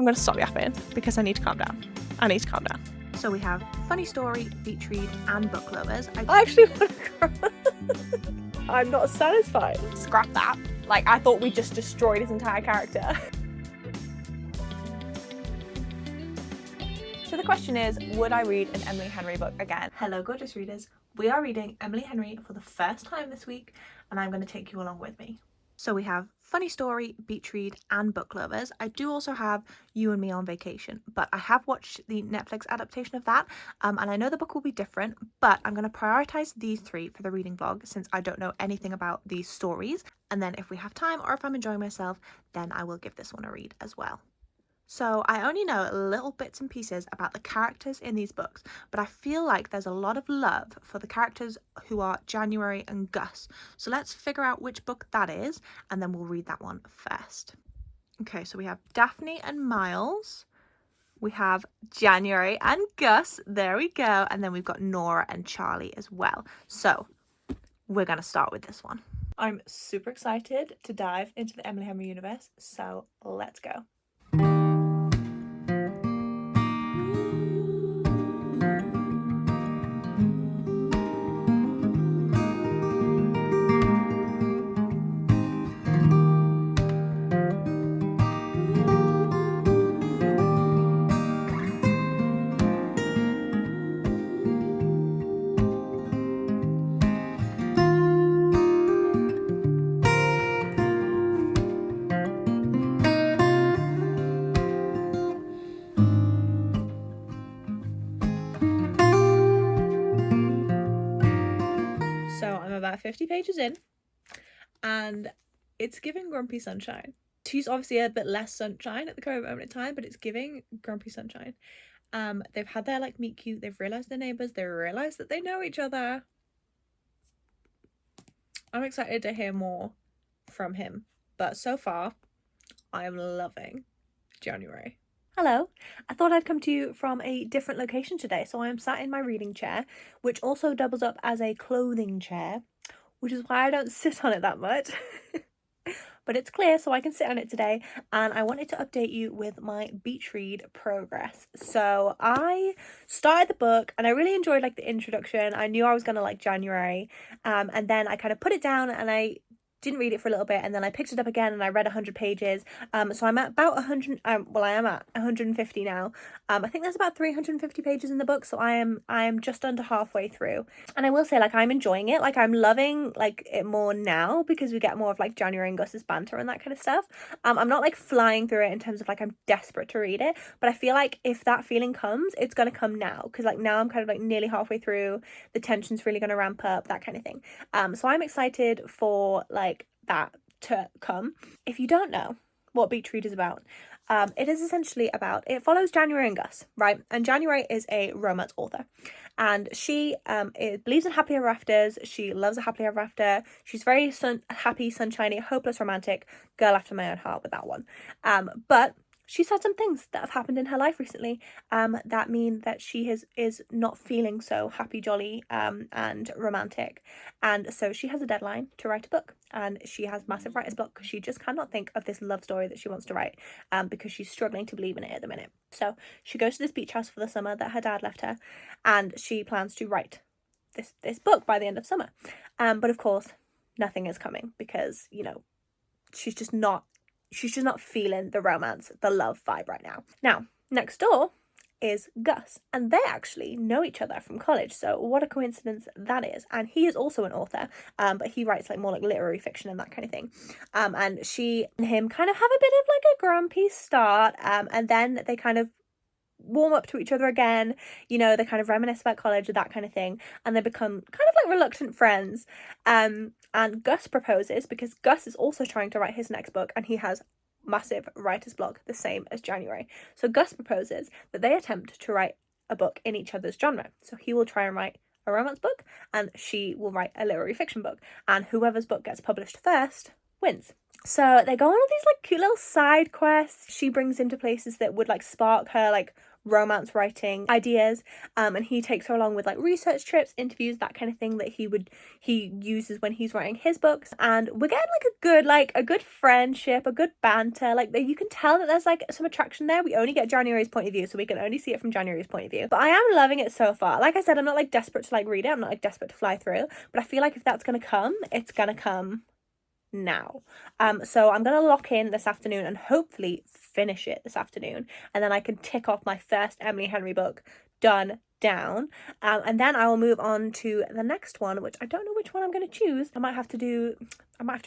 I'm going to stop yapping because I need to calm down. So we have funny story, beach read, and book lovers. I actually want to cry. I'm not satisfied. Scrap that. Like, I thought we just destroyed his entire character. So the question is, would I read an Emily Henry book again? Hello, gorgeous readers. We are reading Emily Henry for the first time this week, and I'm going to take you along with me. So we have funny story, beach read, and book lovers. I do also have You and Me on Vacation, but I have watched the Netflix adaptation of that, and I know the book will be different, but I'm going to prioritize these three for the reading vlog since I don't know anything about these stories. And then if we have time or if I'm enjoying myself, then I will give this one a read as well. So I only know little bits and pieces about the characters in these books, but I feel like there's a lot of love for the characters who are January and Gus. So let's figure out which book that is, and then we'll read that one first. Okay, so we have Daphne and Miles. We have January and Gus. There we go. And then we've got Nora and Charlie as well. So we're going to start with this one. I'm super excited to dive into the Emily Henry universe, so let's go. So I'm about 50 pages in, and it's giving Grumpy Sunshine. She's obviously a bit less sunshine at the current moment in time, but it's giving Grumpy Sunshine. They've had their like meet cute, they've realised they're neighbours, they realised that they know each other. I'm excited to hear more from him, but so far I am loving January. Hello, I thought I'd come to you from a different location today, so I am sat in my reading chair, which also doubles up as a clothing chair, which is why I don't sit on it that much. But it's clear, so I can sit on it today, and I wanted to update you with my beach read progress. So I started the book, and I really enjoyed like the introduction. I knew I was gonna like January, and then I kind of put it down, and I didn't read it for a little bit, and then I picked it up again and I read 100 pages. So I'm at about 100, well, I am at 150 now. I think there's about 350 pages in the book, so I am just under halfway through. And I will say, like, I'm enjoying it. Like, I'm loving like it more now because we get more of like January and Gus's banter and that kind of stuff. I'm not like flying through it in terms of like I'm desperate to read it, but I feel like if that feeling comes, it's gonna come now, because like now I'm kind of like nearly halfway through, the tension's really gonna ramp up, that kind of thing. So I'm excited for like that to come. If you don't know what beach read is about, it is essentially about, it follows January and Gus, right? And January is a romance author, and she believes in happily ever afters. She loves a happily ever after. She's very happy, sunshiny, hopeless romantic, girl after my own heart with that one. But she's had some things that have happened in her life recently that mean that she is not feeling so happy, jolly, and romantic. And so she has a deadline to write a book, and she has massive writer's block because she just cannot think of this love story that she wants to write, because she's struggling to believe in it at the minute. So she goes to this beach house for the summer that her dad left her, and she plans to write this book by the end of summer. But of course, nothing is coming because, you know, she's just not feeling the romance, the love vibe right now. Now, next door is Gus, and they actually know each other from college, so what a coincidence that is. And he is also an author, but he writes like more like literary fiction and that kind of thing. And she and him kind of have a bit of like a grumpy start, and then they kind of warm up to each other again, you know, they kind of reminisce about college or that kind of thing, and they become kind of like reluctant friends. And Gus proposes because Gus is also trying to write his next book, and he has massive writer's block, the same as January. So Gus proposes that they attempt to write a book in each other's genre. So he will try and write a romance book, and she will write a literary fiction book, and whoever's book gets published first wins. So they go on all these like cute little side quests. She brings him to places that would like spark her like romance writing ideas, and he takes her along with like research trips, interviews, that kind of thing that he uses when he's writing his books. And we're getting like a good friendship, a good banter. Like you can tell that there's like some attraction there. We only get January's point of view, so we can only see it from January's point of view, but I am loving it so far. Like I said, I'm not like desperate to like read it, I'm not like desperate to fly through, but I feel like if that's gonna come, it's gonna come now. So I'm gonna lock in this afternoon and hopefully finish it this afternoon, and then I can tick off my first Emily Henry book done down, and then I will move on to the next one, which I don't know which one I'm going to choose. I might have to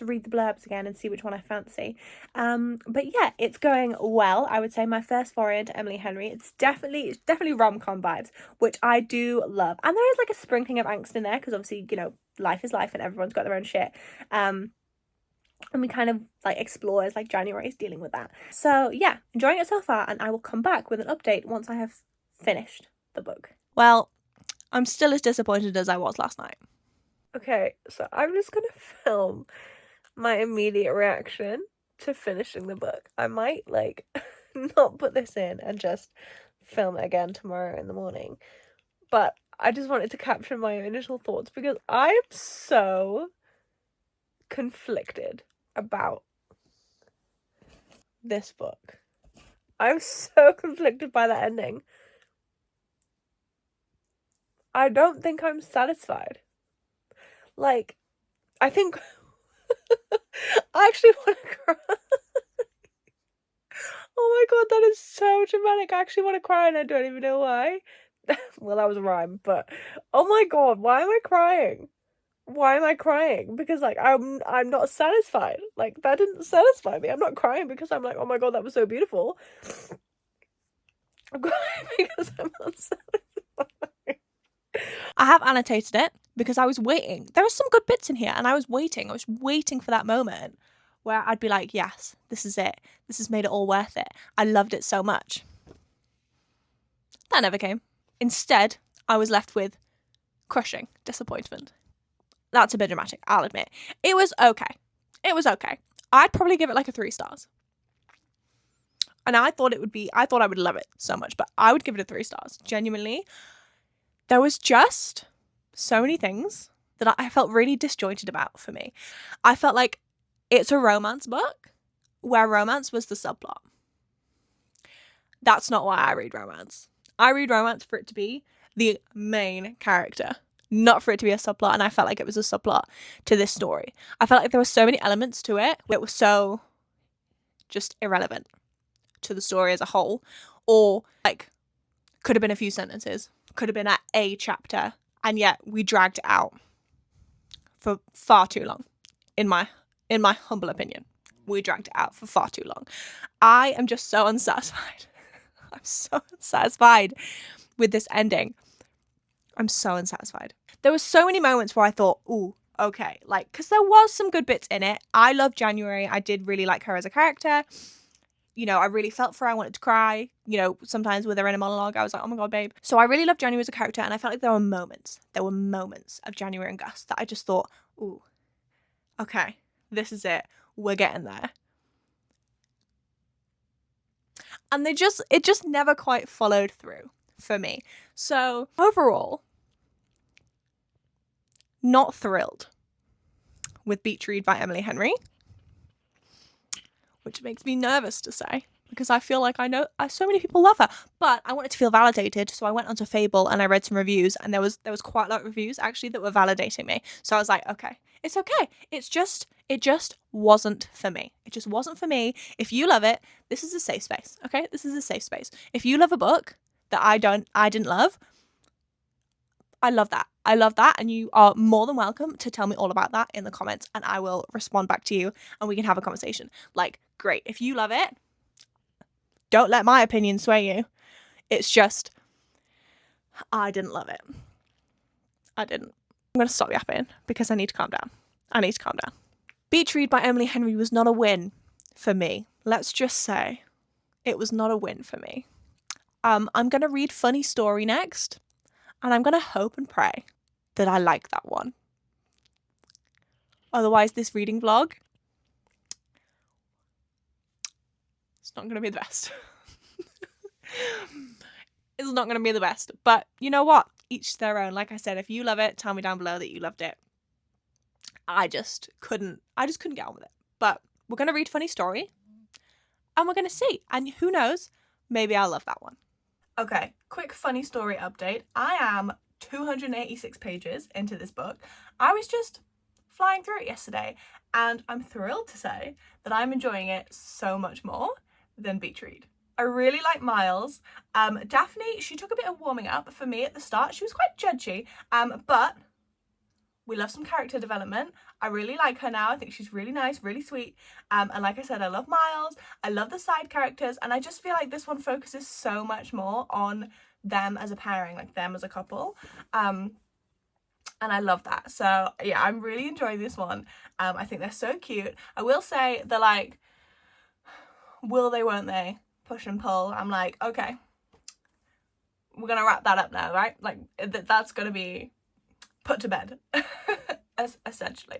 read the blurbs again and see which one I fancy. But yeah, it's going well. I would say my first foray into Emily Henry. It's definitely rom-com vibes, which I do love, and there is like a sprinkling of angst in there because obviously, you know, life is life and everyone's got their own shit. And we kind of like explore as like January's dealing with that. So yeah, enjoying it so far, and I will come back with an update once I have finished the book. Well, I'm still as disappointed as I was last night. Okay, so I'm just gonna film my immediate reaction to finishing the book. I might like not put this in and just film it again tomorrow in the morning, but I just wanted to capture my initial thoughts because I am so conflicted about this book. I'm so conflicted by that ending. I don't think I'm satisfied. Like, I think I actually want to cry. Oh my god, that is so dramatic. I actually want to cry and I don't even know why. Well, that was a rhyme, but oh my god, why am I crying? Why am I crying? Because like I'm not satisfied. Like that didn't satisfy me. I'm not crying because I'm like, oh my god, that was so beautiful. I'm crying because I'm not satisfied. I have annotated it because I was waiting. There are some good bits in here, and I was waiting for that moment where I'd be like, yes, this is it. This has made it all worth it. I loved it so much. That never came. Instead, I was left with crushing disappointment. That's a bit dramatic, I'll admit. It was okay. I'd probably give it like a 3 stars. And I thought I would love it so much, but I would give it a 3 stars. Genuinely. There was just so many things that I felt really disjointed about for me. I felt like it's a romance book where romance was the subplot. That's not why I read romance. I read romance for it to be the main character, not for it to be a subplot, and I felt like it was a subplot to this story. I felt like there were so many elements to it that were so just irrelevant to the story as a whole, or like could have been a few sentences, could have been at a chapter, and yet we dragged it out for far too long. In my humble opinion, we dragged it out for far too long. I am just so unsatisfied. I'm so unsatisfied with this ending. I'm so unsatisfied. There were so many moments where I thought, ooh, okay, like, because there was some good bits in it. I love January. I did really like her as a character. You know, I really felt for her. I wanted to cry. You know, sometimes with her in a monologue, I was like, oh my god, babe. So I really loved January as a character, and I felt like there were moments of January and Gus that I just thought, ooh, okay, this is it. We're getting there. And it just never quite followed through for me. So overall, not thrilled with Beach Read by Emily Henry, which makes me nervous to say because I feel like I know so many people love her, but I wanted to feel validated, so I went onto Fable and I read some reviews, and there was quite a lot of reviews actually that were validating me. So I was like, okay, it's okay. It just wasn't for me. It just wasn't for me. If you love it, this is a safe space. Okay, this is a safe space. If you love a book that I didn't love, I love that, and you are more than welcome to tell me all about that in the comments, and I will respond back to you, and we can have a conversation. Like, great. If you love it, don't let my opinion sway you. It's just, I didn't love it. I didn't. I'm going to stop yapping because I need to calm down. Beach Read by Emily Henry was not a win for me. Let's just say it was not a win for me. I'm going to read Funny Story next, and I'm going to hope and pray that I like that one. Otherwise, this reading vlog it's not going to be the best. It's not going to be the best. But you know what? Each to their own. Like I said, if you love it, tell me down below that you loved it. I just couldn't get on with it. But we're going to read Funny Story and we're going to see. And who knows, maybe I'll love that one. Okay, quick funny story update. I am 286 pages into this book. I was just flying through it yesterday and I'm thrilled to say that I'm enjoying it so much more than Beach Read. I really like Miles. Daphne, she took a bit of warming up for me at the start. She was quite judgy, but we love some character development. I really like her now. I think she's really nice, really sweet. And like I said, I love Miles. I love the side characters. And I just feel like this one focuses so much more on them as a pairing, like them as a couple. And I love that. So yeah, I'm really enjoying this one. I think they're so cute. I will say they're like, will they, won't they? Push and pull. I'm like, okay, we're going to wrap that up now, right? Like that's going to be put to bed, essentially.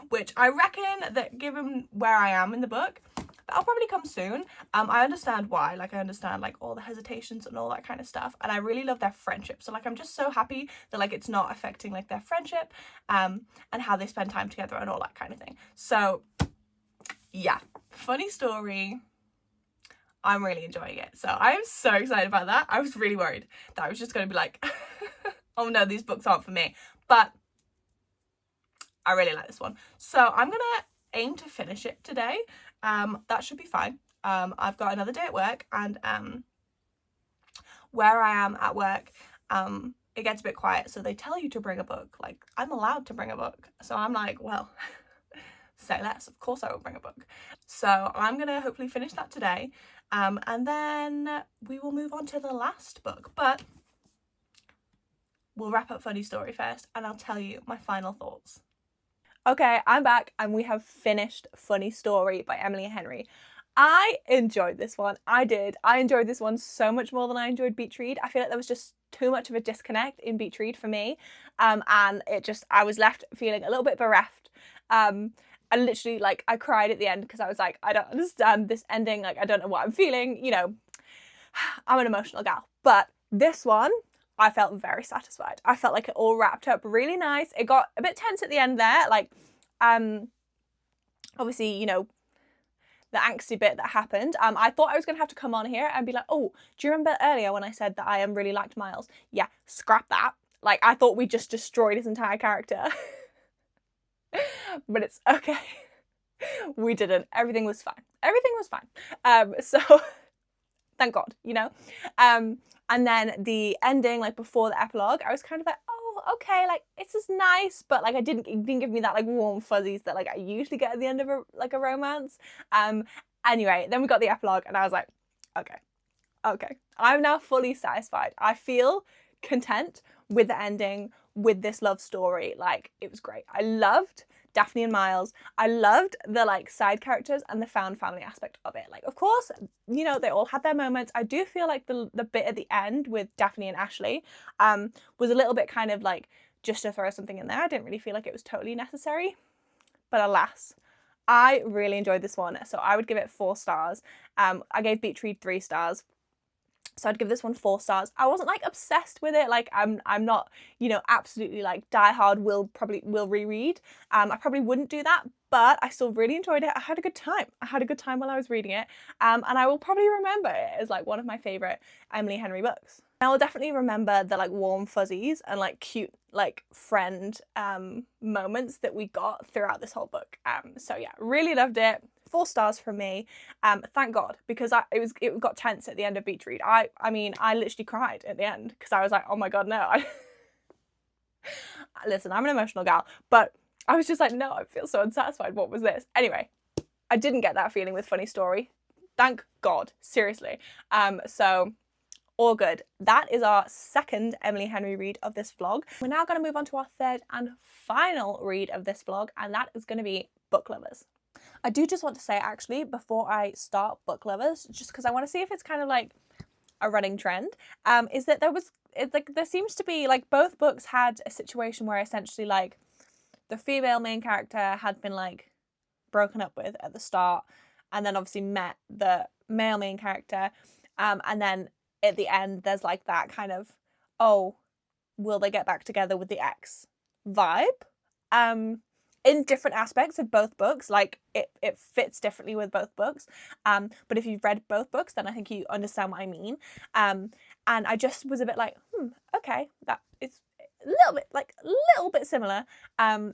Which I reckon that given where I am in the book, that'll probably come soon. I understand why. Like, I understand, like, all the hesitations and all that kind of stuff. And I really love their friendship. So, like, I'm just so happy that, like, it's not affecting, like, their friendship, and how they spend time together and all that kind of thing. So, yeah. Funny story. I'm really enjoying it. So, I'm so excited about that. I was really worried that I was just going to be like, oh no, these books aren't for me. But I really like this one. So I'm going to aim to finish it today. That should be fine. I've got another day at work, and where I am at work, it gets a bit quiet. So they tell you to bring a book. Like, I'm allowed to bring a book. So I'm like, well, say less. Of course I will bring a book. So I'm going to hopefully finish that today. And then we will move on to the last book. But we'll wrap up Funny Story first, and I'll tell you my final thoughts. Okay, I'm back, and we have finished Funny Story by Emily Henry. I enjoyed this one. I did. I enjoyed this one so much more than I enjoyed Beach Read. I feel like there was just too much of a disconnect in Beach Read for me. And I was left feeling a little bit bereft. I literally, like, I cried at the end because I was like, I don't understand this ending. Like, I don't know what I'm feeling. You know, I'm an emotional gal. But this one, I felt very satisfied. I felt like it all wrapped up really nice. It got a bit tense at the end there. Like, obviously, you know, the angsty bit that happened. I thought I was going to have to come on here and be like, oh, do you remember earlier when I said that I really liked Miles? Yeah, scrap that. Like, I thought we just destroyed his entire character. But it's okay. We didn't. Everything was fine. Everything was fine. So thank God, you know. And then the ending, like before the epilogue, I was kind of like, oh, okay, like it's just nice, but like it didn't give me that like warm fuzzies that like I usually get at the end of a romance. Anyway, then we got the epilogue, and I was like, okay, I'm now fully satisfied. I feel content with the ending, with this love story. Like, it was great. I loved Daphne and Miles. I loved the like side characters and the found family aspect of it. Like, of course, you know, they all had their moments. I do feel like the bit at the end with Daphne and Ashley was a little bit kind of like just to throw something in there. I didn't really feel like it was totally necessary. But alas, I really enjoyed this one. So I would give it 4 stars. I gave Beach Read 3 stars. So I'd give this one 4 stars. I wasn't like obsessed with it. Like I'm not, you know, absolutely like diehard will reread. I probably wouldn't do that, but I still really enjoyed it. I had a good time. I had a good time while I was reading it. And I will probably remember it as like one of my favorite Emily Henry books. I will definitely remember the like warm fuzzies and like cute like friend moments that we got throughout this whole book. So yeah, really loved it. 4 stars from me. Thank God, because it got tense at the end of Beach Read. I mean, I literally cried at the end because I was like, oh my God, no. Listen, I'm an emotional gal, but I was just like, no, I feel so unsatisfied. What was this? Anyway, I didn't get that feeling with Funny Story. Thank God, seriously. So all good. That is our second Emily Henry read of this vlog. We're now going to move on to our third and final read of this vlog, and that is going to be Book Lovers. I do just want to say, actually, before I start Book Lovers, just because I want to see if it's kind of like a running trend, is that there seems to be like both books had a situation where essentially like the female main character had been like broken up with at the start, and then obviously met the male main character. And then at the end, there's like that kind of, oh, will they get back together with the ex vibe? In different aspects of both books, like it fits differently with both books. But if you've read both books, then I think you understand what I mean. And I just was a bit like, okay, that is a little bit similar.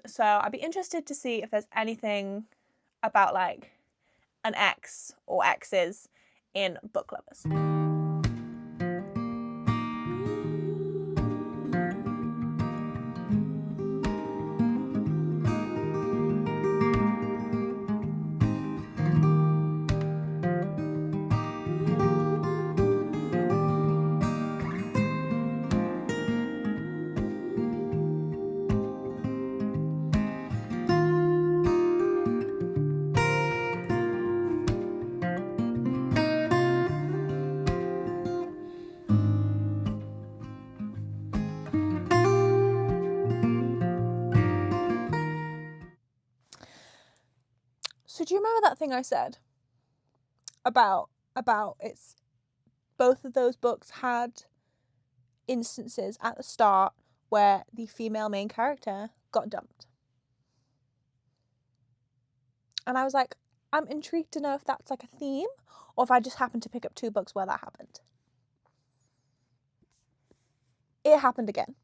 So I'd be interested to see if there's anything about like an ex or exes in Book Lovers. So do you remember that thing I said about it's both of those books had instances at the start where the female main character got dumped? And I was like, I'm intrigued to know if that's like a theme or if I just happened to pick up 2 books where that happened. It happened again.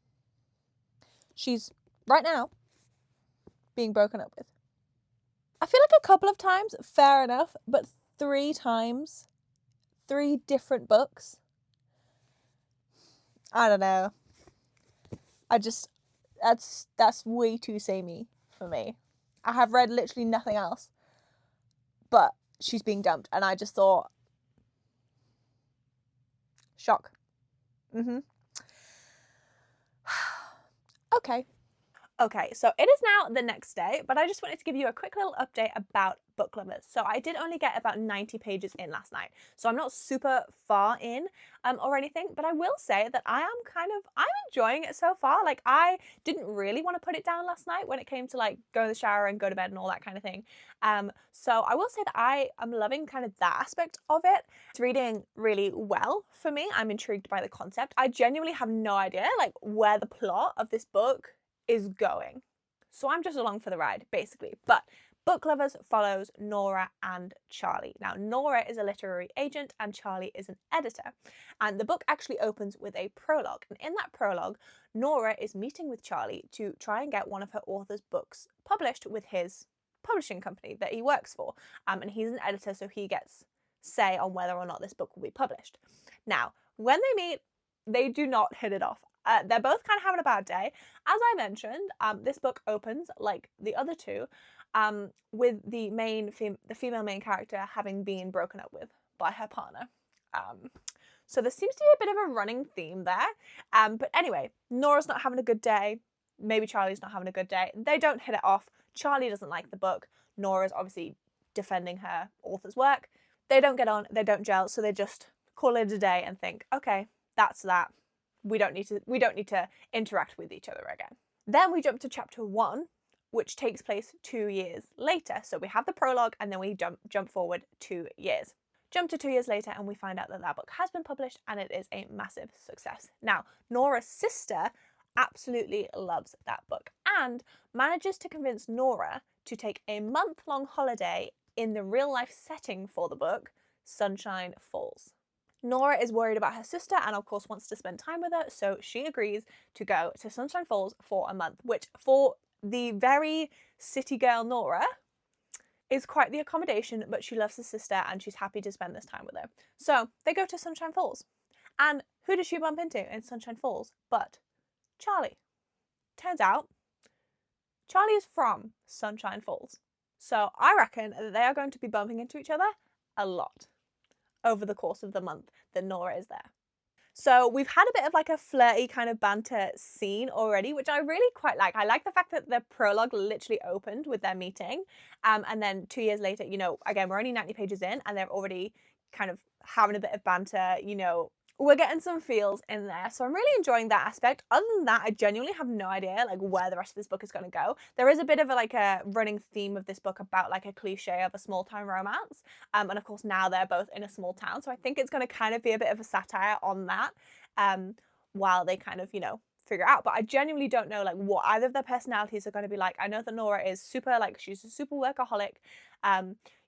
She's right now being broken up with. I feel like a couple of times, fair enough, but 3 times, 3 different books. I don't know. That's way too samey for me. I have read literally nothing else, but she's being dumped, and I just thought, shock. Okay, so it is now the next day, but I just wanted to give you a quick little update about Book Lovers. So I did only get about 90 pages in last night, so I'm not super far in or anything, but I will say that I'm enjoying it so far. Like, I didn't really want to put it down last night when it came to like go in the shower and go to bed and all that kind of thing. So I will say that I am loving kind of that aspect of it. It's reading really well for me. I'm intrigued by the concept. I genuinely have no idea like where the plot of this book is going. So I'm just along for the ride, basically. But Book Lovers follows Nora and Charlie. Now, Nora is a literary agent and Charlie is an editor. And the book actually opens with a prologue. And in that prologue, Nora is meeting with Charlie to try and get one of her author's books published with his publishing company that he works for. And he's an editor, so he gets say on whether or not this book will be published. Now, when they meet, they do not hit it off. They're both kind of having a bad day. As I mentioned, this book opens, like the other 2, with the female main character having been broken up with by her partner. So there seems to be a bit of a running theme there. But anyway, Nora's not having a good day. Maybe Charlie's not having a good day. They don't hit it off. Charlie doesn't like the book. Nora's obviously defending her author's work. They don't get on. They don't gel. So they just call it a day and think, okay, that's that. We don't need to interact with each other again. Then we jump to chapter 1, which takes place 2 years later. So we have the prologue and then we jump forward 2 years. Jump to 2 years later and we find out that that book has been published and it is a massive success. Now, Nora's sister absolutely loves that book and manages to convince Nora to take a month-long holiday in the real-life setting for the book, Sunshine Falls. Nora is worried about her sister and of course wants to spend time with her, so she agrees to go to Sunshine Falls for a month, which for the very city girl Nora is quite the accommodation, but she loves her sister and she's happy to spend this time with her. So they go to Sunshine Falls. And who does she bump into in Sunshine Falls but Charlie? Turns out Charlie is from Sunshine Falls. So I reckon that they are going to be bumping into each other a lot over the course of the month that Nora is there. So we've had a bit of like a flirty kind of banter scene already, which I really quite like. I like the fact that the prologue literally opened with their meeting. And then 2 years later, you know, again, we're only 90 pages in and they're already kind of having a bit of banter, you know, we're getting some feels in there, so I'm really enjoying that aspect. Other than that, I genuinely have no idea like where the rest of this book is going to go. There is a bit of a running theme of this book about like a cliche of a small town romance, and of course now they're both in a small town, so I think it's going to kind of be a bit of a satire on that, while they kind of, you know, figure out. But I genuinely don't know like what either of their personalities are going to be like. I know that Nora is super, like, she's a super workaholic.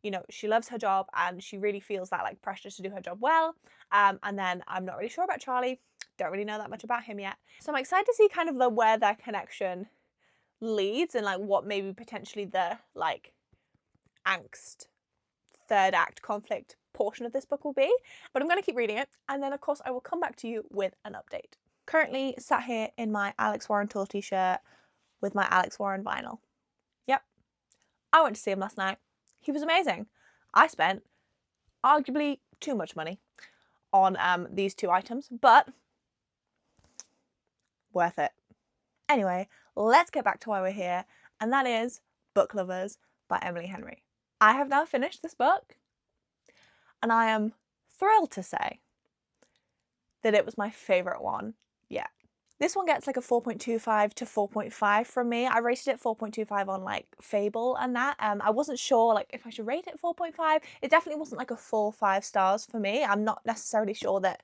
You know, she loves her job and she really feels that like pressure to do her job well. And then I'm not really sure about Charlie. Don't really know that much about him yet. So I'm excited to see kind of where their connection leads and like what maybe potentially the like angst third act conflict portion of this book will be. But I'm going to keep reading it, and then of course I will come back to you with an update. Currently sat here in my Alex Warren tour t-shirt with my Alex Warren vinyl. Yep, I went to see him last night. He was amazing. I spent arguably too much money on these two items, but worth it. Anyway, let's get back to why we're here, and that is Book Lovers by Emily Henry. I have now finished this book, and I am thrilled to say that it was my favourite one yet. This one gets like a 4.25 to 4.5 from me. I rated it 4.25 on like Fable and that. I wasn't sure like if I should rate it 4.5. It definitely wasn't like a full 5 stars for me. I'm not necessarily sure that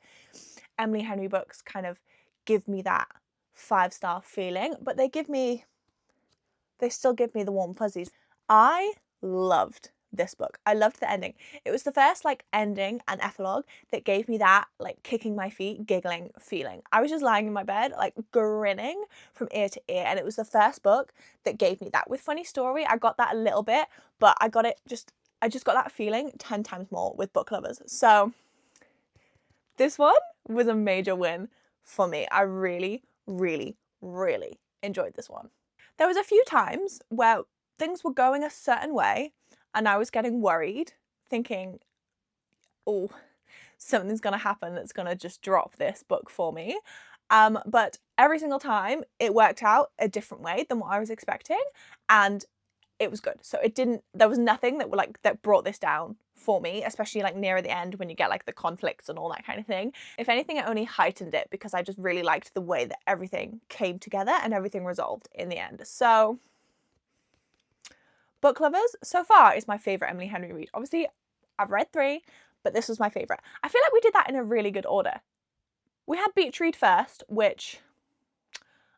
Emily Henry books kind of give me that 5-star feeling, but they still give me the warm fuzzies. I loved this book. I loved the ending. It was the first like ending and epilogue that gave me that like kicking my feet, giggling feeling. I was just lying in my bed like grinning from ear to ear, and it was the first book that gave me that. With Funny Story, I got that a little bit, but I just got that feeling 10 times more with Book Lovers. So this one was a major win for me. I really, really, really enjoyed this one. There was a few times where things were going a certain way and I was getting worried, thinking, oh, something's going to happen that's going to just drop this book for me. But every single time it worked out a different way than what I was expecting, and it was good. So there was nothing that brought this down for me, especially like nearer the end when you get like the conflicts and all that kind of thing. If anything, it only heightened it because I just really liked the way that everything came together and everything resolved in the end. So Book Lovers so far is my favourite Emily Henry read. Obviously, I've read 3, but this was my favourite. I feel like we did that in a really good order. We had Beach Read first, which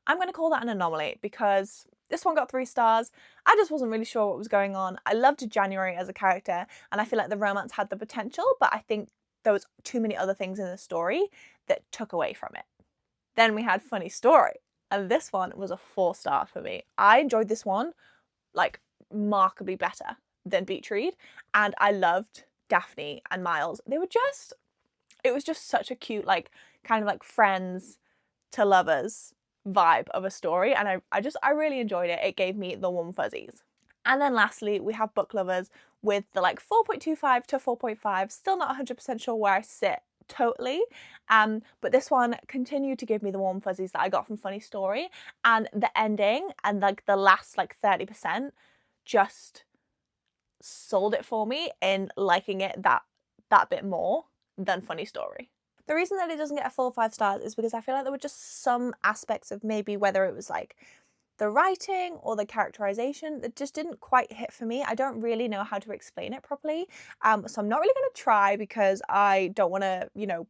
I'm going to call that an anomaly because this one got 3 stars. I just wasn't really sure what was going on. I loved January as a character, and I feel like the romance had the potential, but I think there was too many other things in the story that took away from it. Then we had Funny Story, and this one was a 4-star for me. I enjoyed this one like markedly better than Beach Read, and I loved Daphne and Miles. It was just such a cute like kind of like friends to lovers vibe of a story, and I really enjoyed it. It gave me the warm fuzzies. And then lastly, we have Book Lovers with the like 4.25 to 4.5. Still not 100% sure where I sit totally, but this one continued to give me the warm fuzzies that I got from Funny Story, and the ending and like the last like 30% just sold it for me in liking it that bit more than Funny Story. The reason that it doesn't get a full 5 stars is because I feel like there were just some aspects of maybe whether it was like the writing or the characterization that just didn't quite hit for me. I don't really know how to explain it properly, so I'm not really going to try because I don't want to, you know,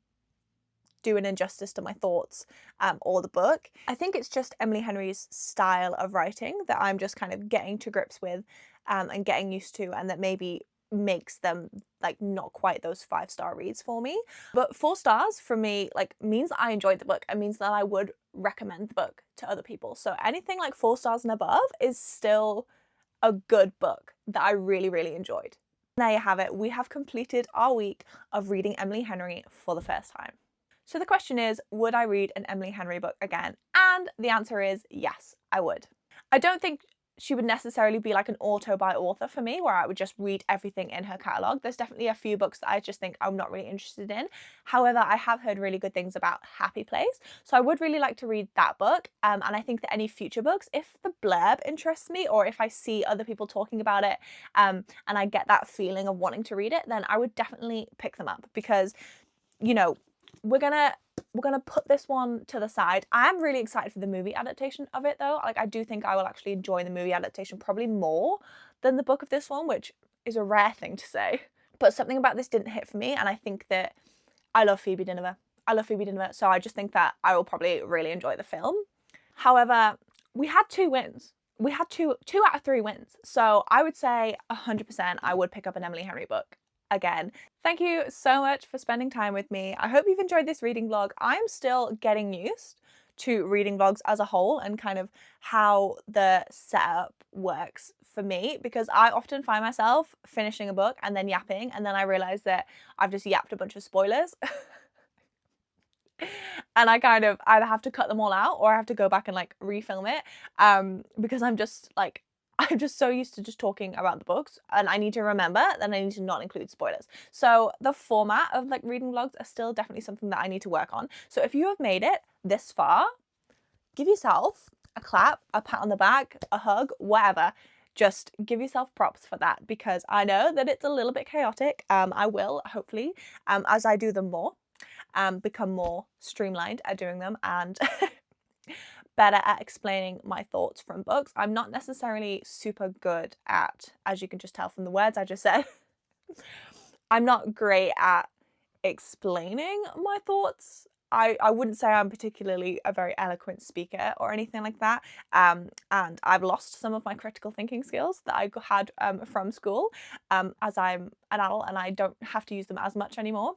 do an injustice to my thoughts or the book. I think it's just Emily Henry's style of writing that I'm just kind of getting to grips with and getting used to, and that maybe makes them like not quite those 5-star reads for me. But 4 stars for me like means that I enjoyed the book and means that I would recommend the book to other people. So anything like 4 stars and above is still a good book that I really, really enjoyed. And there you have it. We have completed our week of reading Emily Henry for the first time. So the question is, would I read an Emily Henry book again? And the answer is yes, I would. I don't think she would necessarily be like an auto by author for me where I would just read everything in her catalogue. There's definitely a few books that I just think I'm not really interested in. However, I have heard really good things about Happy Place, so I would really like to read that book. And I think that any future books, if the blurb interests me or if I see other people talking about it and I get that feeling of wanting to read it, then I would definitely pick them up because, you know, we're gonna put this one to the side. I'm really excited for the movie adaptation of it though. Like I do think I will actually enjoy the movie adaptation probably more than the book of this one, which is a rare thing to say. But something about this didn't hit for me, and I think that I love Phoebe Dynevor. So I just think that I will probably really enjoy the film. However, we had 2 wins. We had two out of 3 wins. So I would say 100% I would pick up an Emily Henry book again. Thank you so much for spending time with me. I hope you've enjoyed this reading vlog. I'm still getting used to reading vlogs as a whole and kind of how the setup works for me, because I often find myself finishing a book and then yapping, and then I realize that I've just yapped a bunch of spoilers. And I kind of either have to cut them all out or I have to go back and like refilm it, because I'm just so used to just talking about the books, and I need to remember that I need to not include spoilers. So the format of like reading vlogs are still definitely something that I need to work on. So if you have made it this far, give yourself a clap, a pat on the back, a hug, whatever. Just give yourself props for that, because I know that it's a little bit chaotic. I will hopefully, as I do them more, become more streamlined at doing them and better at explaining my thoughts from books. I'm not necessarily super good at, as you can just tell from the words I just said, I'm not great at explaining my thoughts. I wouldn't say I'm particularly a very eloquent speaker or anything like that. And I've lost some of my critical thinking skills that I had from school, as I'm an adult and I don't have to use them as much anymore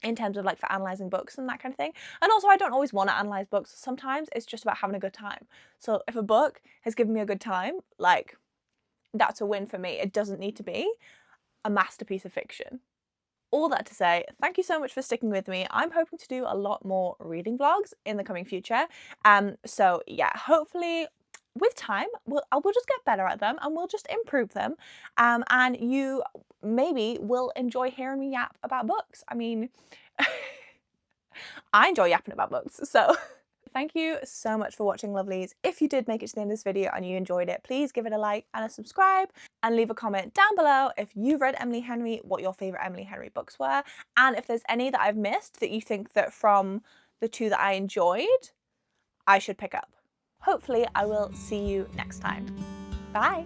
in terms of like for analysing books and that kind of thing. And also I don't always want to analyse books. Sometimes it's just about having a good time. So if a book has given me a good time, like that's a win for me. It doesn't need to be a masterpiece of fiction. All that to say, thank you so much for sticking with me. I'm hoping to do a lot more reading vlogs in the coming future. So yeah, hopefully with time, we'll just get better at them and we'll just improve them. And you maybe will enjoy hearing me yap about books. I mean, I enjoy yapping about books, so thank you so much for watching, lovelies. If you did make it to the end of this video and you enjoyed it, please give it a like and a subscribe, and leave a comment down below if you've read Emily Henry, what your favourite Emily Henry books were, and if there's any that I've missed that you think that from the 2 that I enjoyed, I should pick up. Hopefully I will see you next time. Bye!